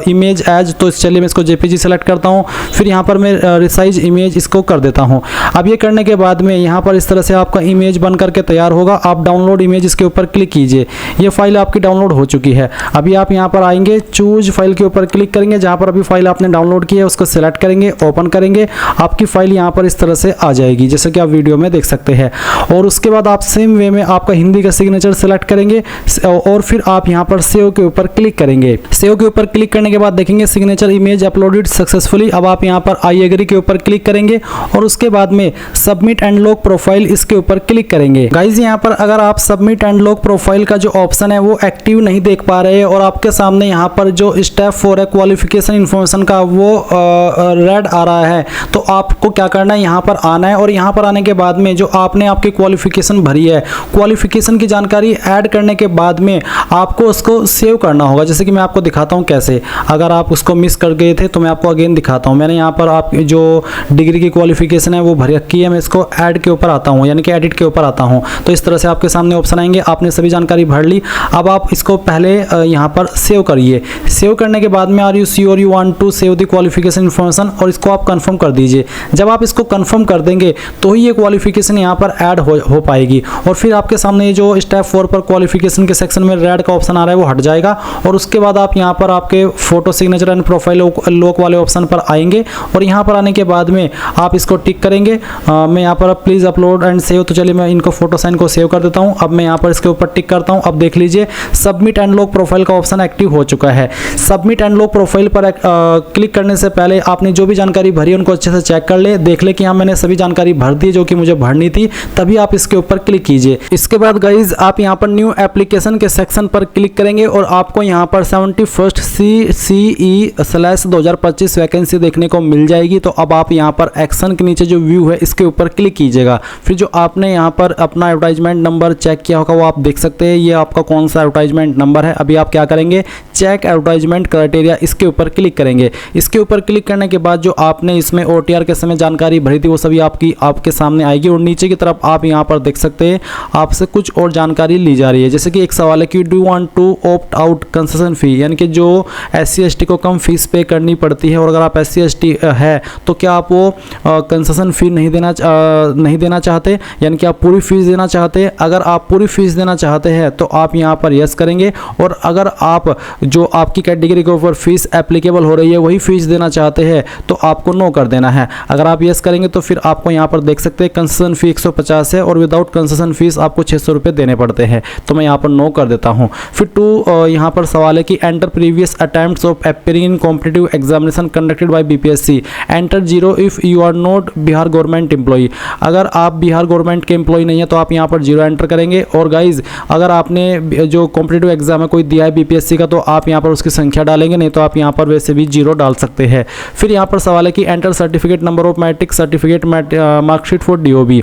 इमेज एज, तो चलिए मैं इसको जेपीजी सेलेक्ट करता हूँ। फिर यहाँ पर मैं रिसाइज इमेज इसको कर देता हूँ। अब ये करने के बाद में यहाँ पर इस तरह से आपका इमेज बन करके तैयार होगा। आप डाउनलोड इमेज इसके ऊपर क्लिक कीजिए। ये फाइल आपकी डाउनलोड हो चुकी है। अभी आप यहाँ पर आएंगे, चूज फाइल के ऊपर क्लिक करेंगे, जहाँ पर अभी फाइल आपने डाउनलोड की है उसको सेलेक्ट करेंगे, ओपन करेंगे। आपकी फाइल यहाँ पर इस तरह से आ जाएगी जैसे कि आप वीडियो में देख सकते हैं। और उसके बाद आप सेम वे में आपका हिंदी का सिग्नेचर सेलेक्ट करेंगे और फिर आप यहाँ पर सेव के ऊपर क्लिक करेंगे। सेव के ऊपर क्लिक करने के बाद देखेंगे सिग्नेचर इमेज अपलोडेड सक्सेसफुली। अब आप यहाँ पर आई एग्री के ऊपर क्लिक करेंगे और उसके बाद में सबमिट एंड लॉक प्रोफाइल इसके ऊपर क्लिक करेंगे। गाइज यहाँ पर अगर आप सबमिट एंड लॉक प्रोफाइल का जो ऑप्शन है वो एक्टिव नहीं देख पा रहे हैं और आपके सामने यहाँ पर जो स्टेप 4 है क्वालिफिकेशन इन्फॉर्मेशन का वो रेड आ रहा है, तो आपको क्या करना है, यहाँ पर आना है। और यहाँ पर आने के बाद में जो आपने आपकी क्वालिफिकेशन भरी है, क्वालिफिकेशन की जानकारी ऐड करने के बाद में आपको उसको सेव करना होगा। जैसे कि मैं आपको दिखाता हूँ कैसे। अगर आप उसको मिस कर गए थे तो मैं आपको अगेन दिखाता हूँ। मैंने यहाँ पर आप जो डिग्री की क्वालिफिकेशन है वो भर रखी है। मैं इसको ऐड के ऊपर आता हूँ, यानी कि एडिट के ऊपर आता हूँ। तो इस तरह से आपके सामने ऑप्शन आएंगे। आपने सभी जानकारी भर ली। अब आप इसको पहले यहाँ पर सेव करिए। सेव करने के बाद में are you sure you want to save the qualification information, और इसको आप कंफर्म कर दीजिए। जब आप इसको कंफर्म कर देंगे तो ही ये क्वालिफिकेशन यहाँ पर ऐड हो पाएगी। और फिर आपके सामने ये जो स्टेप 4 पर क्वालिफिकेशन के सेक्शन में रेड का ऑप्शन आ रहा है वो हट जाएगा। और उसके बाद आप यहाँ पर आपके photo signature and profile lock वाले ऑप्शन पर आएंगे और यहाँ पर आने के बाद में आप इसको टिक करेंगे। मैं यहाँ पर प्लीज अपलोड एंड सेव, तो चलिए मैं इनको फोटो साइन को सेव कर देता हूँ। अब मैं यहाँ पर इसके ऊपर टिक करता हूँ। अब देख लीजिए सबमिट एंड लॉक प्रोफाइल का ऑप्शन एक्टिव हो चुका है। सबमिट एंड लॉक प्रोफाइल पर क्लिक करने से पहले आपने जो भी जानकारी भरी है उनको अच्छे से चेक कर ले, देख ले कि हाँ मैंने सभी जानकारी भर दी जो कि मुझे भरनी थी, तभी आप इसके ऊपर क्लिक कीजिए। इसके बाद गाइज आप यहाँ पर न्यू एप्लीकेशन के सेक्शन पर क्लिक करेंगे और आपको यहाँ पर 71st CCE/2025 वैकेंसी देखने को मिल जाएगी। तो अब आप यहाँ पर एक्शन के नीचे जो व्यू है इसके ऊपर क्लिक कीजिएगा। फिर जो आपने यहाँ पर अपना एडवर्टाइजमेंट नंबर चेक किया होगा वो आप देख सकते हैं। ये आपका कौन सा एडवर्टाइजमेंट नंबर है। अभी आप क्या करेंगे, चेक एडवर्टाइजमेंट क्राइटेरिया इसके ऊपर क्लिक करेंगे। इसके ऊपर क्लिक करने के बाद जो आपने इसमें OTR के समय जानकारी भरी थी वो सभी आपके सामने आएगी। और नीचे की तरफ आप यहाँ पर देख सकते हैं आपसे कुछ और जानकारी ली जा रही है। जैसे कि एक सवाल है कि do want to opt out concession fee, यानी कि जो SC ST को कम फीस पे करनी पड़ती है, और अगर आप SC ST है तो क्या आप वो कंसेशन फी नहीं देना चाहते, यानी कि आप पूरी फीस देना चाहते हैं। अगर आप पूरी फीस देना चाहते हैं तो आप यहाँ पर यस करेंगे। और अगर आप जो आपकी कैटेगरी के ऊपर फीस एप्लीकेबल हो रही है वही फीस देना चाहते हैं तो आपको नो कर देना है। अगर आप यस करेंगे तो फिर आपको यहाँ पर देख सकते हैं कंसेशन फी 150 है और विदाउट कंसेशन फीस आपको 600 रुपये देने पड़ते हैं। तो मैं यहाँ पर नो कर देता हूँ। फिर यहाँ पर सवाल है कि enter previous attempts of appearing in competitive examination conducted by BPSC, enter 0 if you are not Bihar government employee. अगर आप बिहार गवर्नमेंट के एम्प्लॉय नहीं है तो आप यहाँ पर 0 एंटर करेंगे। और गाइज अगर आपने जो कॉम्पिटिटिव एग्जाम है कोई दिया है BPSC का तो आप यहाँ पर उसकी संख्या डालेंगे, नहीं तो आप यहाँ पर वैसे भी 0 डाल सकते हैं। फिर यहाँ पर सवाल है कि enter certificate number of matric certificate marksheet for DOB।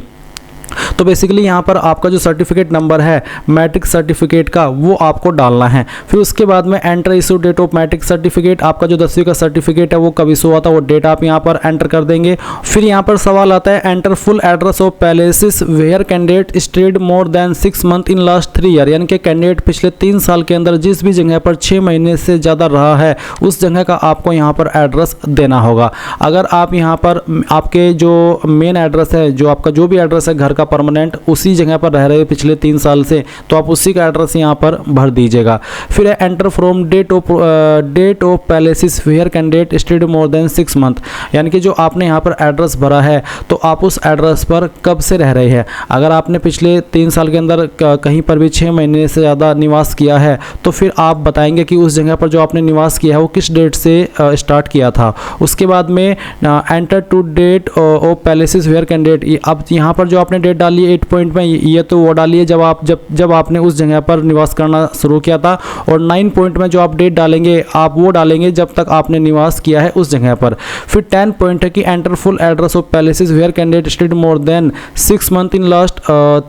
तो बेसिकली यहाँ पर आपका जो सर्टिफिकेट नंबर है मैट्रिक सर्टिफिकेट का वो आपको डालना है। फिर उसके बाद में enter issue date of matric certificate, आपका जो 10वीं का सर्टिफिकेट है वो कब इशू हुआ था वो डेट आप यहाँ पर एंटर कर देंगे। फिर यहाँ पर सवाल आता है enter full address of places where candidate stayed more than 6 month in last 3 year, यानी कि कैंडिडेट पिछले 3 साल के अंदर जिस भी जगह पर 6 महीने से ज़्यादा रहा है उस जगह का आपको यहाँ पर एड्रेस देना होगा। अगर आप यहाँ पर आपके जो मेन एड्रेस है, जो आपका जो भी एड्रेस है घर का परमानेंट, उसी जगह पर रह रहे हैं पिछले 3 साल से, तो आप उसी का एड्रेस यहाँ पर भर दीजिएगा। फिर enter from date of places where candidate stayed more than 6 month, यानी कि जो आपने यहाँ पर एड्रेस भरा है तो आप उस एड्रेस पर कब से रह रहे हैं। अगर आपने पिछले 3 साल के अंदर कहीं पर भी 6 महीने से ज़्यादा निवास किया है तो फिर आप बताएंगे कि उस जगह पर जो आपने निवास किया है वो किस डेट से स्टार्ट किया था। उसके बाद में enter to date of places where candidate, अब यहाँ पर जो आपने डेट डाली है 8 पॉइंट में, ये तो वो डालिए जब आपने उस जगह पर निवास करना शुरू किया था। और 9 पॉइंट में जो आप डेट डालेंगे आप वो डालेंगे जब तक आपने निवास किया है उस जगह पर। फिर 10 पॉइंट है कि enter full address of places where candidate stayed more than 6 month in last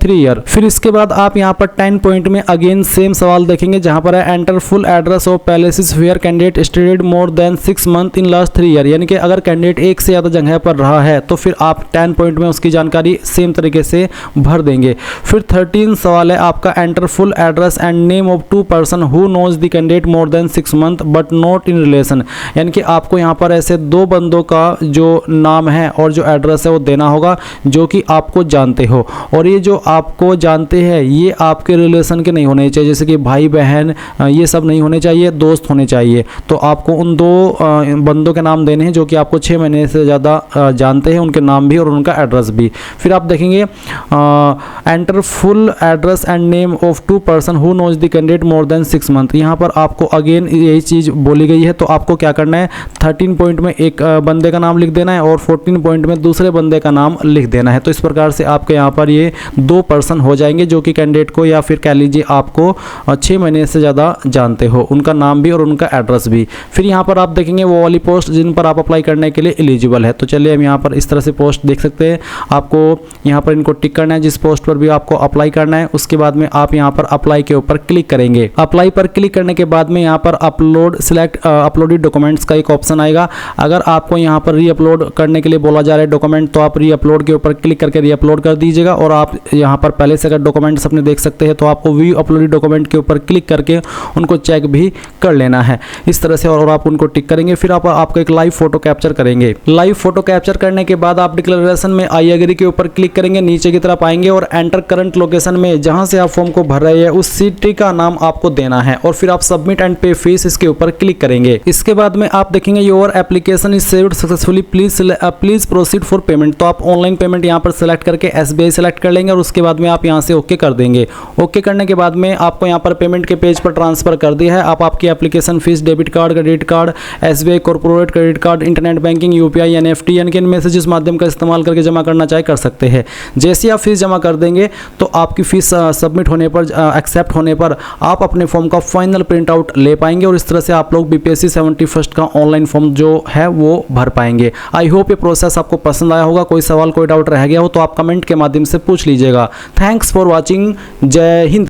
3 year. फिर इसके बाद आप यहाँ पर 10 पॉइंट में अगेन सेम सवाल देखेंगे जहाँ पर है enter full address of places where candidate stayed more than 6 month in last 3 year, यानी कि अगर कैंडिडेट एक से ज़्यादा जगह पर रहा है तो फिर आप 10 पॉइंट में उसकी जानकारी सेम तरीके से भर देंगे। फिर 13 सवाल है आपका, enter full address and name of 2 person who knows the candidate more than 6 month but not in relation, यानी कि आपको यहाँ पर ऐसे 2 बंदों का जो नाम है और जो एड्रेस है वो देना होगा जो कि आपको जानते हो, और ये जो आपको जानते हैं ये आपके रिलेशन के नहीं होने चाहिए, जैसे कि भाई बहन ये सब नहीं होने चाहिए, दोस्त होने चाहिए। तो आपको उन 2 बंदों के नाम देने हैं जो कि आपको 6 महीने से ज़्यादा जानते हैं, उनके नाम भी और उनका एड्रेस भी। फिर आप देखेंगे enter full address and name of 2 person who knows the candidate more than 6 month. यहाँ पर आपको अगेन यही चीज़ बोली गई है, तो आपको क्या करना है, 13 पॉइंट में एक बंदे का नाम लिख देना है और 14 पॉइंट में दूसरे बंदे का नाम लिख देना है। तो इस प्रकार से आपके यहाँ पर ये 2 पर्सन हो जाएंगे जो कि कैंडिडेट को या फिर कह लीजिए आपको 6 महीने से ज़्यादा जानते हो, उनका नाम भी और उनका एड्रेस भी। फिर यहाँ पर आप देखेंगे वो वाली पोस्ट जिन पर आप अप्लाई करने के लिए एलिजिबल है। तो चलिए हम यहाँ पर इस तरह से पोस्ट देख सकते हैं, आपको यहाँ पर इनको टिक करना है जिस पोस्ट पर भी आपको अप्लाई करना है। उसके बाद में आप यहाँ पर अप्लाई के ऊपर क्लिक करेंगे। अप्लाई पर क्लिक करने के बाद में यहाँ पर अपलोड सिलेक्ट अपलोडेड डॉक्यूमेंट्स का एक ऑप्शन आएगा। अगर आपको यहाँ पर री अपलोड करने के लिए बोला जा रहा है डॉक्यूमेंट, तो आप री अपलोड के ऊपर क्लिक करके री अपलोड कर दीजिएगा। और आप यहाँ पर पहले से अगर डॉक्यूमेंट्स अपने देख सकते हैं तो आपको व्यू अपलोडेड डॉक्यूमेंट के ऊपर क्लिक करके उनको चेक भी कर लेना है इस तरह से, और आप उनको टिक करेंगे। फिर आप आपका एक लाइव फोटो कैप्चर करेंगे। लाइव फोटो कैप्चर करने के बाद आप डिक्लेरेशन में आई एग्री के ऊपर क्लिक करेंगे, नीचे की तरफ आएंगे और एंटर करंट लोकेशन में जहां से आप फॉर्म को भर रहे हैं उस सिटी का नाम आपको देना है, और फिर आप सबमिट एंड पे फीस इसके ऊपर क्लिक करेंगे। इसके बाद में आप देखेंगे your application is saved successfully, please proceed for payment. तो आप ऑनलाइन पेमेंट यहाँ पर सेलेक्ट करके SBI सेलेक्ट कर लेंगे और उसके बाद में आप यहाँ से ओके कर देंगे। ओके करने के बाद में आपको यहाँ पर पेमेंट के पेज पर ट्रांसफर कर दिया है। आप आपकी application fees debit card, credit card, SBI corporate credit card, internet banking, UPI, NEFT यानी कि इनमें से जिस माध्यम का इस्तेमाल करके जमा करना चाहे कर सकते हैं। जैसे आप फीस जमा कर देंगे तो आपकी फीस सबमिट होने पर, एक्सेप्ट होने पर आप अपने फॉर्म का फाइनल प्रिंट आउट ले पाएंगे और इस तरह से आप लोग BPSC 71st का ऑनलाइन फॉर्म जो है वो भर पाएंगे। आई होप ये प्रोसेस आपको पसंद आया होगा। कोई सवाल कोई डाउट रह गया हो तो आप कमेंट के माध्यम से पूछ लीजिएगा। Thanks for watching. जय हिंद।